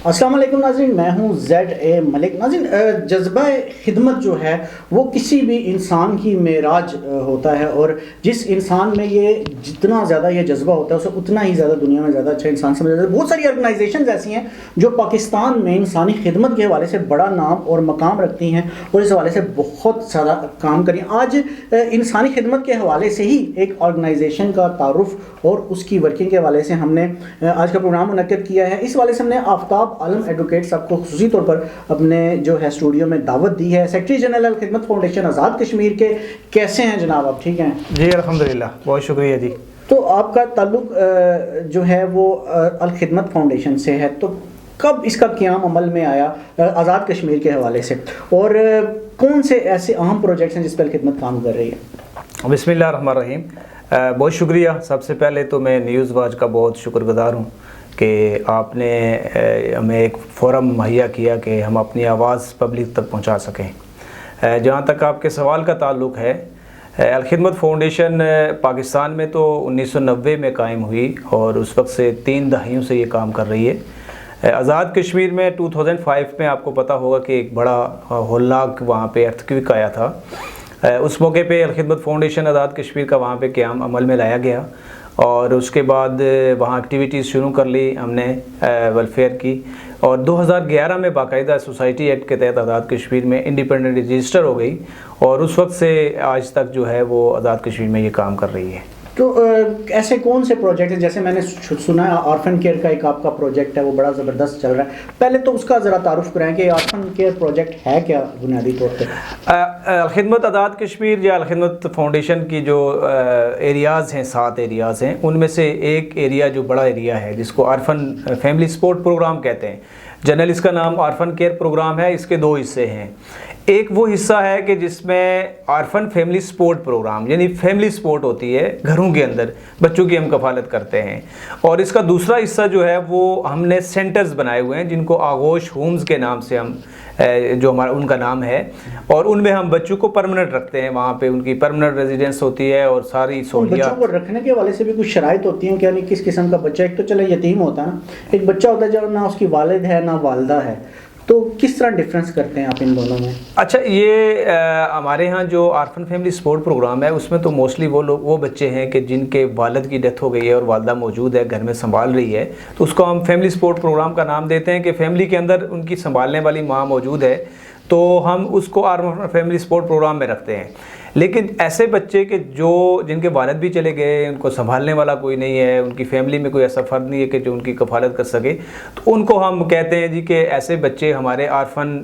السلام علیکم ناظرین، میں ہوں زیڈ اے ملک۔ ناظرین، جذبہ خدمت جو ہے وہ کسی بھی انسان کی معراج ہوتا ہے، اور جس انسان میں یہ جتنا زیادہ یہ جذبہ ہوتا ہے اسے اتنا ہی زیادہ دنیا میں زیادہ اچھا انسان سمجھا جاتا ہے۔ بہت ساری آرگنائزیشنز ایسی ہیں جو پاکستان میں انسانی خدمت کے حوالے سے بڑا نام اور مقام رکھتی ہیں اور اس حوالے سے بہت زیادہ کام کریں۔ آج انسانی خدمت کے حوالے سے ہی ایک آرگنائزیشن کا تعارف اور اس کی ورکنگ کے حوالے سے ہم نے آج کا پروگرام منعقد کیا ہے۔ اس حوالے سے ہم نے آفتاب عالم ایڈوکیٹ صاحب کو خصوصی طور پر اپنے جو ہے اسٹوڈیو میں دعوت دی ہے۔ Secretary general Al-Khidmat foundation Azad Kashmir کے، کیسے ہیں جناب آپ؟ ٹھیک ہیں جی الحمدللہ، بہت شکریہ جی۔ تو آپ کا تعلق جو ہے وہ الخدمت فاؤنڈیشن سے ہے، تو کب اس کا قیام عمل میں آیا آزاد کشمیر کے حوالے سے، اور کون سے ایسے اہم پروجیکٹس ہیں جس پر الخدمت کام کر رہی ہے؟ بسم اللہ الرحمن الرحیم۔ بہت شکریہ۔ سب سے پہلے تو میں نیوز واچ کا بہت شکر گزار ہوں کہ آپ نے ہمیں ایک فورم مہیا کیا کہ ہم اپنی آواز پبلک تک پہنچا سکیں۔ جہاں تک آپ کے سوال کا تعلق ہے، الخدمت فاؤنڈیشن پاکستان میں تو 1990 میں قائم ہوئی اور اس وقت سے 3 دہائیوں سے یہ کام کر رہی ہے۔ آزاد کشمیر میں 2005 میں آپ کو پتہ ہوگا کہ ایک بڑا ہولناک وہاں پہ ارتھکویک آیا تھا۔ اس موقع پہ الخدمت فاؤنڈیشن آزاد کشمیر کا وہاں پہ قیام عمل میں لایا گیا، اور اس کے بعد وہاں ایکٹیویٹیز شروع کر لی ہم نے ویلفیئر کی، اور 2011 میں باقاعدہ سوسائٹی ایکٹ کے تحت آزاد کشمیر میں انڈیپینڈنٹ رجسٹر ہو گئی، اور اس وقت سے آج تک جو ہے وہ آزاد کشمیر میں یہ کام کر رہی ہے۔ تو ایسے کون سے پروجیکٹ ہیں؟ جیسے میں نے سنا ہے آرفن کیئر کا ایک آپ کا پروجیکٹ ہے، وہ بڑا زبردست چل رہا ہے۔ پہلے تو اس کا ذرا تعارف کرائیں کہ آرفن کیئر پروجیکٹ ہے کیا بنیادی طور پہ؟ الخدمت آزاد کشمیر یا الخدمت فاؤنڈیشن کی جو ایریاز ہیں، 7 ایریاز ہیں، ان میں سے ایک ایریا جو بڑا ایریا ہے جس کو آرفن فیملی سپورٹ پروگرام کہتے ہیں، جنرل اس کا نام آرفن کیئر پروگرام ہے۔ اس کے 2 حصے ہیں۔ ایک وہ حصہ ہے کہ جس میں آرفن فیملی سپورٹ پروگرام، یعنی فیملی سپورٹ ہوتی ہے، گھروں کے اندر بچوں کی ہم کفالت کرتے ہیں، اور اس کا دوسرا حصہ جو ہے وہ ہم نے سینٹرز بنائے ہوئے ہیں جن کو آغوش ہومز کے نام سے ہم جو ہمارا ان کا نام ہے، اور ان میں ہم بچوں کو پرمننٹ رکھتے ہیں، وہاں پہ ان کی پرمننٹ ریزیڈنس ہوتی ہے اور ساری سہولیات۔ بچوں کو رکھنے کے حوالے سے بھی کچھ شرائط ہوتی ہیں کہ یعنی کس قسم کا بچہ؟ ایک تو چلے یتیم ہوتا ہے نا، ایک بچہ ہوتا ہے جو نہ اس کی والد ہے نہ والدہ ہے، تو کس طرح ڈفرینس کرتے ہیں آپ ان دونوں میں؟ اچھا، یہ ہمارے ہاں جو آرفن فیملی سپورٹ پروگرام ہے اس میں تو موسٹلی وہ بچے ہیں کہ جن کے والد کی ڈیتھ ہو گئی ہے اور والدہ موجود ہے، گھر میں سنبھال رہی ہے، تو اس کو ہم فیملی سپورٹ پروگرام کا نام دیتے ہیں کہ فیملی کے اندر ان کی سنبھالنے والی ماں موجود ہے، تو ہم اس کو آرفن فیملی سپورٹ پروگرام میں رکھتے ہیں۔ لیکن ایسے بچے کہ جن کے والد بھی چلے گئے، ان کو سنبھالنے والا کوئی نہیں ہے، ان کی فیملی میں کوئی ایسا فرد نہیں ہے کہ جو ان کی کفالت کر سکے، تو ان کو ہم کہتے ہیں جی کہ ایسے بچے ہمارے آرفن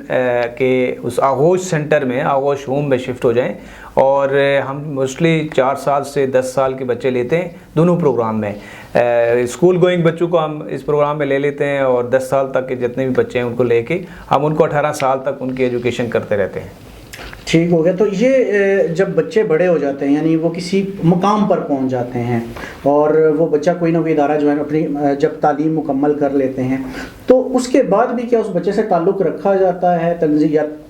کے اس آغوش سینٹر میں، آغوش ہوم میں شفٹ ہو جائیں، اور ہم موسٹلی 4 سال سے 10 سال کے بچے لیتے ہیں دونوں پروگرام میں۔ اسکول گوئنگ بچوں کو ہم اس پروگرام میں لے لیتے ہیں، اور 10 سال تک کے جتنے بھی بچے ہیں ان کو لے کے ہم ان کو 18 سال تک ان کی ایجوکیشن کرتے رہتے ہیں۔ ٹھیک ہو گیا۔ تو یہ جب بچے بڑے ہو جاتے ہیں، یعنی وہ کسی مقام پر پہنچ جاتے ہیں، اور وہ بچہ کوئی نہ کوئی ادارہ جو ہے اپنی جب تعلیم مکمل کر لیتے ہیں، تو اس کے بعد بھی کیا اس بچے سے تعلق رکھا جاتا ہے؟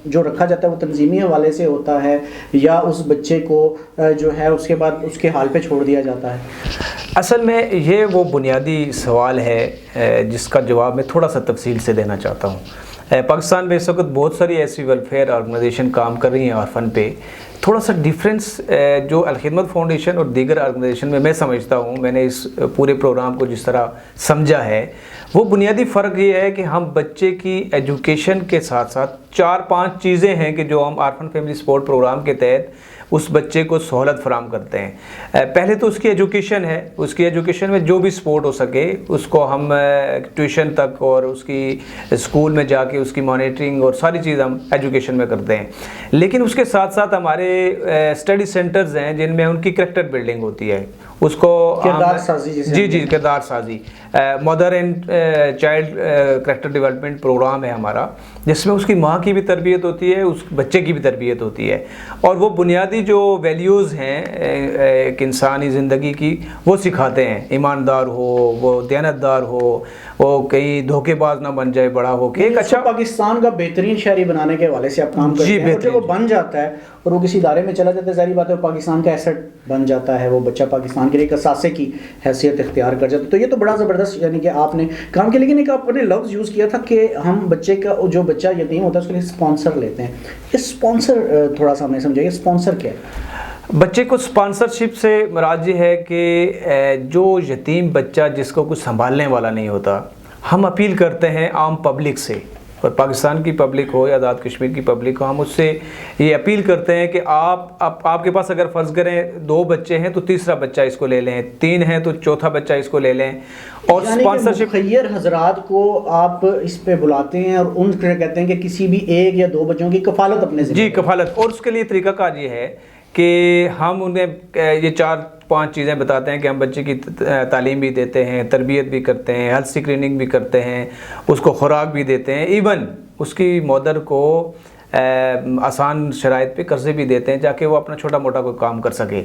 جو رکھا جاتا ہے وہ تنظیمی حوالے سے ہوتا ہے، یا اس بچے کو جو ہے اس کے بعد اس کے حال پہ چھوڑ دیا جاتا ہے؟ اصل میں یہ وہ بنیادی سوال ہے جس کا جواب میں تھوڑا سا تفصیل سے دینا چاہتا ہوں۔ پاکستان میں اس وقت بہت ساری ایسی ویلفیئر آرگنائزیشن کام کر رہی ہیں آرفن پہ۔ تھوڑا سا ڈیفرنس جو الخدمت فاؤنڈیشن اور دیگر آرگنائزیشن میں سمجھتا ہوں، میں نے اس پورے پروگرام کو جس طرح سمجھا ہے، وہ بنیادی فرق یہ ہے کہ ہم بچے کی ایجوکیشن کے ساتھ ساتھ 4-5 چیزیں ہیں کہ جو ہم آرفن فیملی سپورٹ پروگرام کے تحت اس بچے کو سہولت فراہم کرتے ہیں۔ پہلے تو اس کی ایجوکیشن ہے، اس کی ایجوکیشن میں جو بھی سپورٹ ہو سکے اس کو ہم ٹیوشن تک اور اس کی اسکول میں جا کے اس کی مانیٹرنگ اور ساری چیز ہم ایجوکیشن میں کرتے ہیں۔ لیکن اس کے ساتھ ساتھ ہمارے اسٹڈی سینٹرز ہیں جن میں ان کی کریکٹر بلڈنگ ہوتی ہے، اس کو کردار سازی، جی کردار سازی، mother and child character development programme ہے ہمارا، جس میں اس کی ماں کی بھی تربیت ہوتی ہے، اس بچے کی بھی تربیت ہوتی ہے، اور وہ بنیادی جو ویلیوز ہیں ایک انسانی زندگی کی وہ سکھاتے ہیں۔ ایماندار ہو، وہ دیانتدار ہو، وہ کہیں دھوکے باز نہ بن جائے، بڑا ہو کہ ایک اچھا پاکستان کا بہترین شہری بنانے کے حوالے سے آپ کام کرتے ہیں، اور جب وہ بن جاتا ہے اور وہ کسی ادارے میں چلا جاتا ہے، ظاہری بات ہے پاکستان کا ایسٹ بن جاتا ہے، وہ بچہ پاکستان کے لیے ایک اثاثے کی حیثیت اختیار کر جاتا ہے. تو یہ تو بڑا زبردست یعنی کہ آپ نے کام کیا. لیکن ایک آپ نے لفظ یوز کیا تھا کہ ہم بچے کا جو بچہ یتیم ہوتا ہے اس کے لیے اسپانسر لیتے ہیں. اس اسپانسر تھوڑا سا ہمیں سمجھائیے، اسپانسر کیا ہے؟ بچے کو اسپانسرشپ سے مراد یہ ہے کہ جو یتیم بچہ جس کو کچھ سنبھالنے والا نہیں ہوتا، ہم اپیل کرتے ہیں عام پبلک سے، اور پاکستان کی پبلک ہو یا آزاد کشمیر کی پبلک ہو، ہم اس سے یہ اپیل کرتے ہیں کہ آپ کے پاس اگر فرض کریں 2 بچے ہیں تو تیسرا بچہ اس کو لے لیں، 3 ہیں تو چوتھا بچہ اس کو لے لیں. اور اسپانسرشپ مخیر حضرات کو آپ اس پہ بلاتے ہیں اور ان سے کہتے ہیں کہ کسی بھی 1 یا 2 بچوں کی کفالت اپنے ذمہ. جی کفالت. اور اس کے لیے طریقہ کار یہ ہے کہ ہم انہیں یہ 4-5 چیزیں بتاتے ہیں کہ ہم بچے کی تعلیم بھی دیتے ہیں، تربیت بھی کرتے ہیں، ہیلتھ اسکریننگ بھی کرتے ہیں، اس کو خوراک بھی دیتے ہیں، ایون اس کی مدر کو آسان شرائط پہ قرضے بھی دیتے ہیں تاکہ وہ اپنا چھوٹا موٹا کوئی کام کر سکے.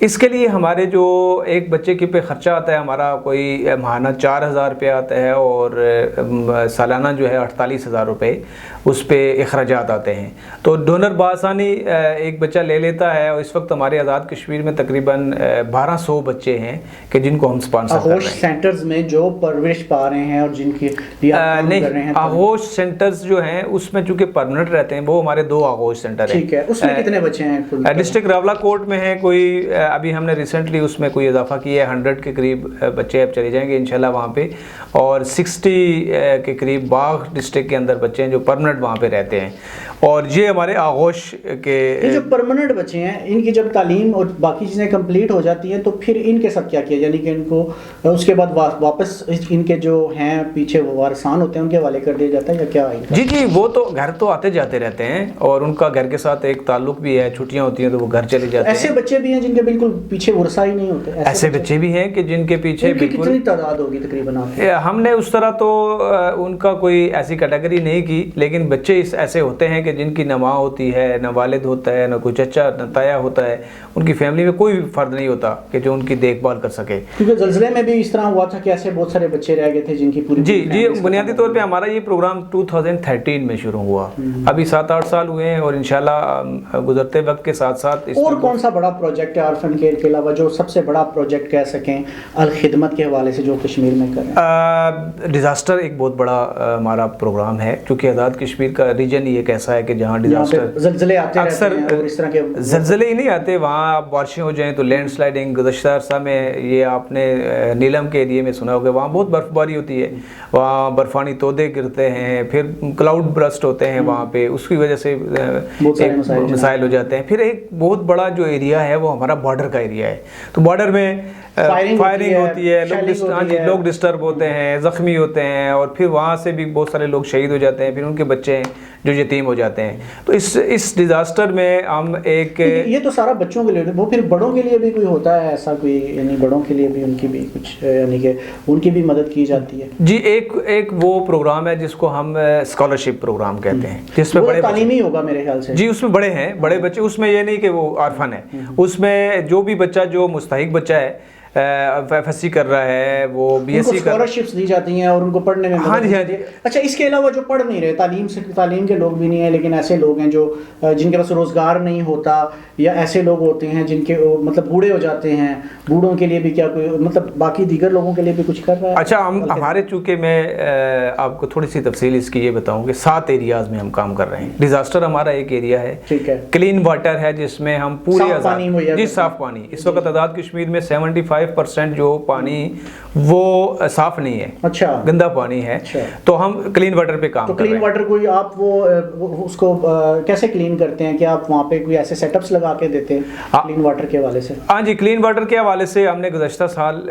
اس کے لیے ہمارے جو ایک بچے کے پہ خرچہ آتا ہے ہمارا کوئی ماہانہ 4,000 روپے آتا ہے، اور سالانہ جو ہے 48,000 روپے اس پہ اخراجات آتے ہیں. تو ڈونر بآسانی ایک بچہ لے لیتا ہے، اور اس وقت ہمارے آزاد کشمیر میں تقریباً 1200 بچے ہیں کہ جن کو ہم سپانسر کر رہے ہیں. آغوش سینٹرز میں جو پرورش پا رہے ہیں اور جن کی نہیں، آغوش سینٹرز جو ہیں اس میں چونکہ پرمننٹ رہتے ہیں، وہ ہمارے 2 آغوش سینٹر ہیں. ٹھیک ہے. اس میں کتنے بچے ہیں؟ ڈسٹرکٹ راولا کوٹ میں ہیں کوئی، ابھی ہم نے ریسنٹلی اس میں کوئی اضافہ کیا ہے، 100 کے قریب بچے اب چلے جائیں گے انشاءاللہ وہاں پہ، اور 60 کے قریب باغ ڈسٹرکٹ کے اندر بچے ہیں جو پرمننٹ وہاں پہ رہتے ہیں. اور یہ ہمارے آغوش کے یہ جو پرمننٹ بچے ہیں ان کی جب تعلیم اور باقی چیزیں کمپلیٹ ہو جاتی ہیں تو پھر ان کے ساتھ کیا کیا، یعنی کہ ان کو اس کے بعد واپس ان کے جو ہیں پیچھے وہ وارثان ہوتے ہیں ان کے حوالے کر دیا جاتا ہے یا کیا؟ جی وہ تو گھر تو آتے جاتے رہتے ہیں، اور ان کا گھر کے ساتھ ایک تعلق بھی ہے، چھٹیاں ہوتی ہیں تو وہ گھر چلے جاتے ہیں. ایسے بچے بھی ہیں جن کے بالکل پیچھے ورثہ ہی نہیں ہوتے؟ ایسے بچے بھی ہیں کہ جن کے پیچھے بالکل. کتنی تعداد ہوگی تقریباً آپ کی؟ ہم نے اس طرح تو ان کا کوئی ایسی کیٹیگری نہیں کی، لیکن بچے ایسے ہوتے ہیں کہ جن کی نہ ماں ہوتی ہے، نہ والد ہوتا ہے، نہ کوئی چچا نہ تایا ہوتا ہے، ان کی فیملی میں کوئی فرد نہیں ہوتا کہ جو ان کی دیکھ بھال کر سکے. کیونکہ زلزلے میں بھی اس طرح ہوا تھا کہ ایسے بہت سارے بچے رہ گئے تھے جن کی پوری جی بنیادی طور پہ ہمارا یہ پروگرام 2013 میں شروع ہوا، ابھی 7-8 سال ہوئے ہیں، اور انشاءاللہ گزرتے وقت کے ساتھ ساتھ. اور کون سا بڑا پروجیکٹ ہے آرفن کیئر کے علاوہ جو سب سے بڑا پروجیکٹ کہہ سکیں الخدمت کے حوالے سے جو کشمیر میں کریں؟ ڈیزاسٹر ایک بہت بڑا ہمارا پروگرام ہے، چونکہ آزاد کشمیر کا ریجن یہ ایسا ہے کہ جہاں ڈیزاسٹر زلزلے آتے اکثر رہتے ہیں اور اس طرح کے زلزلے ہی نہیں آتے، وہاں آپ بارشیں ہو جائیں تو لینڈ سلائڈنگ. گزشتہ عرصہ میں یہ آپ نے نیلم کے ایریے میں سنا ہوگا، وہاں بہت برف باری ہوتی ہے، وہاں برفانی تودے گرتے ہیں، پھر کلاؤڈ برسٹ ہوتے ہیں وہاں پہ، اس کی وجہ سے مسائل ہو جاتے ہیں. پھر ایک بہت بڑا جو ایریا ہے وہ ہمارا بارڈر کا ایریا ہے، تو بارڈر میں فائرنگ ہوتی ہے، لوگ ڈسٹرب ہوتے ہیں، زخمی ہوتے ہیں، اور پھر وہاں سے بھی بہت سارے لوگ شہید ہو جاتے ہیں، پھر ان کے بچے ہیں جو یتیم ہو جاتے ہیں. تو اس ڈیزاسٹر میں ہم ایک یہ تو سارا بچوں کے لیے، وہ پھر بڑوں کے لیے بھی کوئی ہوتا ہے ایسا کوئی، یعنی بڑوں کے لیے بھی ان کی بھی کچھ یعنی کہ ان کی بھی مدد کی جاتی ہے؟ جی ایک وہ پروگرام ہے جس کو ہم اسکالرشپ پروگرام کہتے ہیں، جس میں بڑے تعلیمی ہوگا میرے خیال سے. جی اس میں بڑے ہیں، بڑے بچے، اس میں یہ نہیں کہ وہ آرفن ہے، اس میں جو بھی بچہ جو مستحق بچہ ہے، ایف ایس سی کر رہا ہے، وہ بی ایس سی کر رہا ہے، اسکالرشپس دی جاتی ہیں اور ان کو پڑھنے میں ہاں جی. اچھا اس کے علاوہ جو پڑھ نہیں رہے، تعلیم کے لوگ بھی نہیں ہیں، لیکن ایسے لوگ ہیں جو جن کے پاس روزگار نہیں ہوتا، یا ایسے لوگ ہوتے ہیں جن کے مطلب بوڑھے ہو جاتے ہیں، بوڑھوں کے لیے بھی کیا کوئی مطلب باقی دیگر لوگوں کے لیے بھی کچھ کر رہا ہے؟ اچھا ہمارے چونکہ میں آپ کو تھوڑی سی تفصیل اس کی یہ بتاؤں کہ 7 ایریاز میں ہم کام کر رہے ہیں. ڈیزاسٹر ہمارا ایک ایریا ہے، ٹھیک ہے. کلین واٹر ہے جس میں ہم پورے صاف پانی، اس وقت آزاد کشمیر میں 75% جو پانی وہ صاف نہیں ہے، اچھا گندا پانی ہے. تو ہم کلین واٹر پہ کام کر رہے ہیں. کلین واٹر کوئی آپ وہ اس کو کیسے کلین کرتے ہیں؟ کیا آپ وہاں پہ کوئی ایسے سیٹ اپس لگا کے دیتے ہیں کلین واٹر کے حوالے سے؟ ہاں جی کلین واٹر کے حوالے سے ہم نے گزشتہ سال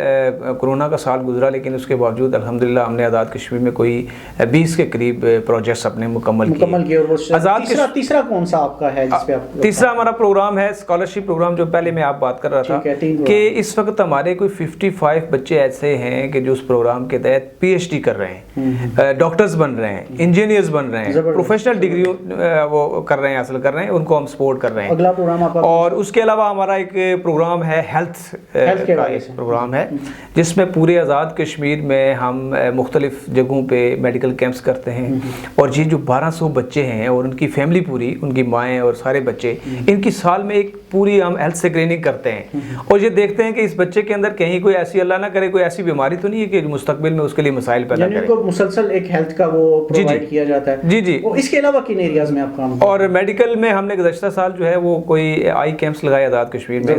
کورونا کا سال گزرا، لیکن اس کے باوجود الحمدللہ ہم نے آزاد کشمیر میں کوئی 20 کے قریب پروجیکٹس اپنے مکمل کیے. اور تیسرا کون سا آپ کا ہے جس پہ آپ؟ تیسرا ہمارا پروگرام ہے اسکالرشپ پروگرام، جو پہلے میں آپ بات کر رہا تھا کہ اس وقت ہمارے ہمارے کوئی 55 بچے ایسے ہیں کہ جو اس پروگرام کے تحت پی ایچ ڈی کر رہے ہیں، ڈاکٹرز بن رہے ہیں، انجینئرز بن رہے ہیں، پروفیشنل ڈگری وہ کر رہے ہیں، حاصل کر رہے ہیں، ان کو ہم سپورٹ کر رہے ہیں۔ اگلا پروگرام آپ اور اس کے علاوہ ہمارا ایک پروگرام ہے ہیلتھ کا ایک پروگرام ہے جس میں پورے آزاد کشمیر میں ہم مختلف جگہوں پہ میڈیکل کیمپس کرتے ہیں، اور یہ جو 1200 بچے ہیں اور ان کی فیملی پوری، ان کی مائیں اور سارے بچے، ان کی سال میں ایک پوری ہم ہیلتھ اسکریننگ کرتے ہیں اور یہ دیکھتے ہیں کہ اس بچے کے اندر کہیں کوئی ایسی اللہ نہ کرے کوئی ایسی بیماری تو نہیں ہے کہ مستقبل میں اس کے لیے مسائل پیدا کرے۔ یعنی کو مسلسل ایک ہیلتھ کا وہ پرووائڈ کیا جاتا ہے۔ جی جی۔ اس کے علاوہ کن ایریاز میں آپ کام؟ اور میڈیکل میں ہم نے گزشتہ سال جو ہے وہ کوئی آئی کیمپس لگائے آزاد کشمیر میں،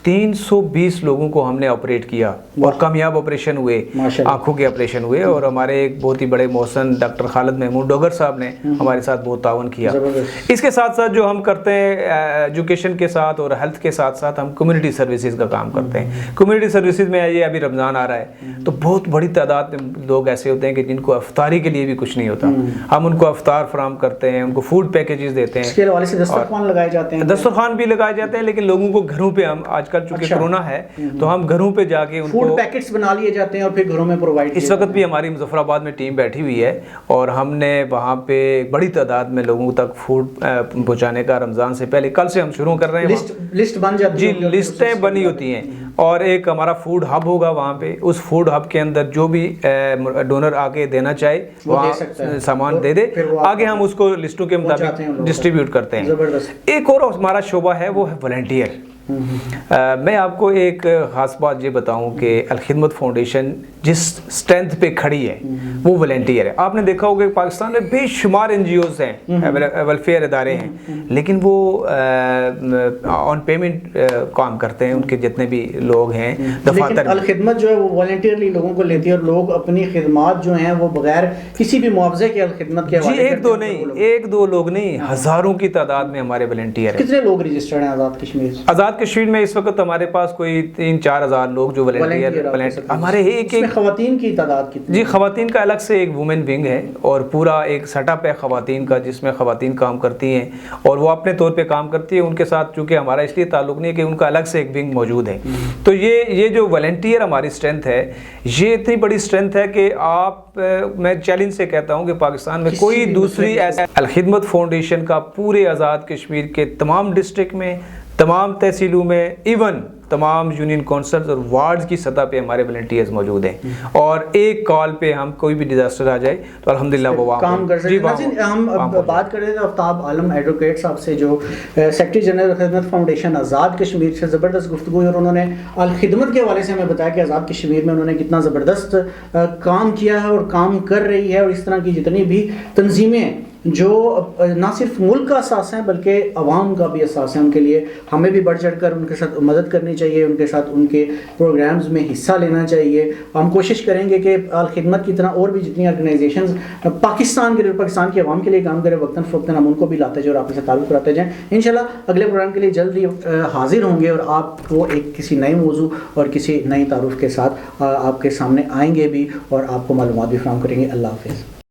320 لوگوں کو ہم نے آپریٹ کیا اور کامیاب آپریشن ہوئے، آنکھوں کے آپریشن ہوئے، اور ہمارے ایک بہت ہی بڑے محسن ڈاکٹر خالد محمود ڈوگر صاحب نے ہمارے ساتھ بہت تعاون کیا۔ اس کے ساتھ ساتھ جو ہم کرتے ہیں ایجوکیشن کے ساتھ اور ہیلتھ کے ساتھ ساتھ ہم کمیونٹی سروسز کا کام کرتے ہیں۔ کمیونٹی سروسز میں یہ ابھی رمضان آ رہا ہے تو بہت بڑی تعداد میں لوگ ایسے ہوتے ہیں کہ جن کو افطاری کے لیے بھی کچھ نہیں ہوتا، ہم ان کو افطار فراہم کرتے ہیں، ان کو فوڈ پیکیجز دیتے ہیں۔ اس کے حوالے سے دسترخوان لگائے جاتے ہیں؟ دسترخوان بھی لگائے جاتے ہیں، لیکن لوگوں کو گھروں پہ ہم آج کل چونکہ کرونا ہے تو ہم گھروں پہ جا کے ان کو فوڈ پیکٹس بنا لیے جاتے ہیں اور پھر گھروں میں پرووائڈ۔ اس وقت بھی ہماری مظفر آباد میں ٹیم بیٹھی ہوئی ہے اور ہم نے وہاں پہ بڑی تعداد میں لوگوں تک فوڈ پہنچانے کا رمضان سے پہلے کل سے ہم شروع کر رہے ہیں۔ لسٹ بن جاتی ہے؟ جی، لسٹیں بنی ہوتی ہیں اور ایک ہمارا فوڈ ہب ہوگا وہاں پہ، اس فوڈ ہب کے اندر جو بھی ڈونر آگے دینا چاہے وہاں سامان دے دے، آگے ہم اس کو لسٹوں کے مطابق ڈسٹریبیوٹ کرتے ہیں۔ ایک اور ہمارا شعبہ ہے وہ ہے والنٹیئر۔ میں آپ کو ایک خاص بات یہ بتاؤں کہ الخدمت فاؤنڈیشن جس اسٹرینتھ پہ کھڑی ہے وہ والنٹیئر ہے۔ آپ نے دیکھا ہوگا کہ پاکستان میں بے شمار این جی اوز ہیں، ویلفیئر ادارے ہیں، لیکن وہ آن پیمنٹ کام کرتے ہیں، ان کے جتنے بھی لوگ ہیں دفاتر۔ الخدمت جو ہے وہ والنٹیئرلی لوگوں کو لیتی ہے اور لوگ اپنی خدمات جو ہیں وہ بغیر کسی بھی معاوضے کے الخدمت کے حوالے ایک دو نہیں، ایک دو لوگ نہیں، ہزاروں کی تعداد میں ہمارے والنٹیئر ہیں۔ کتنے لوگ رجسٹرڈ ہیں آزاد کشمیر؟ آزاد کشمیر میں اس وقت ہمارے پاس کوئی 3-4 ہزار لوگ جو والنٹیئر ہمارے ایک خواتین کی تعداد کتنی؟ جی، خواتین کا الگ سے ایک وومن ونگ ہے اور پورا ایک سیٹ اپ ہے خواتین کا جس میں خواتین کام کرتی ہیں اور وہ اپنے طور پہ کام کرتی ہے۔ ان کے ساتھ چونکہ ہمارا اس لیے تعلق نہیں ہے کہ ان کا الگ سے ایک ونگ موجود ہے، تو یہ جو والنٹیئر ہماری اسٹرینتھ ہے یہ اتنی بڑی اسٹرینتھ ہے کہ آپ، میں چیلنج سے کہتا ہوں کہ پاکستان میں کوئی دوسری ایسا الخدمت فاؤنڈیشن کا پورے آزاد کشمیر کے تمام ڈسٹرکٹ میں، تمام تحصیلوں میں، ایون تمام یونین کونسلز اور وارڈز کی سطح پہ ہمارے والنٹیئرز موجود ہیں اور ایک کال پہ ہم کوئی بھی ڈیزاسٹر آ جائے تو الحمدللہ وہ وہاں کام کر سکتے ہیں۔ ہم بات کر رہے تھے آفتاب عالم ایڈوکیٹ صاحب سے جو سیکرٹری جنرل خدمت فاؤنڈیشن آزاد کشمیر سے، زبردست گفتگو ہوئی اور انہوں نے الخدمت کے حوالے سے ہمیں بتایا کہ آزاد کشمیر میں انہوں نے کتنا زبردست کام کیا ہے اور کام کر رہی ہے، اور اس طرح کی جتنی بھی تنظیمیں جو نہ صرف ملک کا احساس ہیں بلکہ عوام کا بھی احساس ہے، ان کے لیے ہمیں بھی بڑھ چڑھ کر ان کے ساتھ مدد کرنی چاہیے، ان کے ساتھ ان کے پروگرامز میں حصہ لینا چاہیے۔ ہم کوشش کریں گے کہ الخدمت کی طرح اور بھی جتنی آرگنائزیشنز پاکستان کے لیے، پاکستان کی عوام کے لیے کام کرے، وقتاً فوقتاً ہم ان کو بھی لاتے جائیں اور آپ کے ساتھ تعلق کراتے جائیں۔ انشاءاللہ اگلے پروگرام کے لیے جلدی حاضر ہوں گے اور آپ کو ایک کسی نئے موضوع اور کسی نئی تعارف کے ساتھ آپ کے سامنے آئیں گے بھی اور آپ کو معلومات بھی فراہم کریں گے۔ اللہ حافظ۔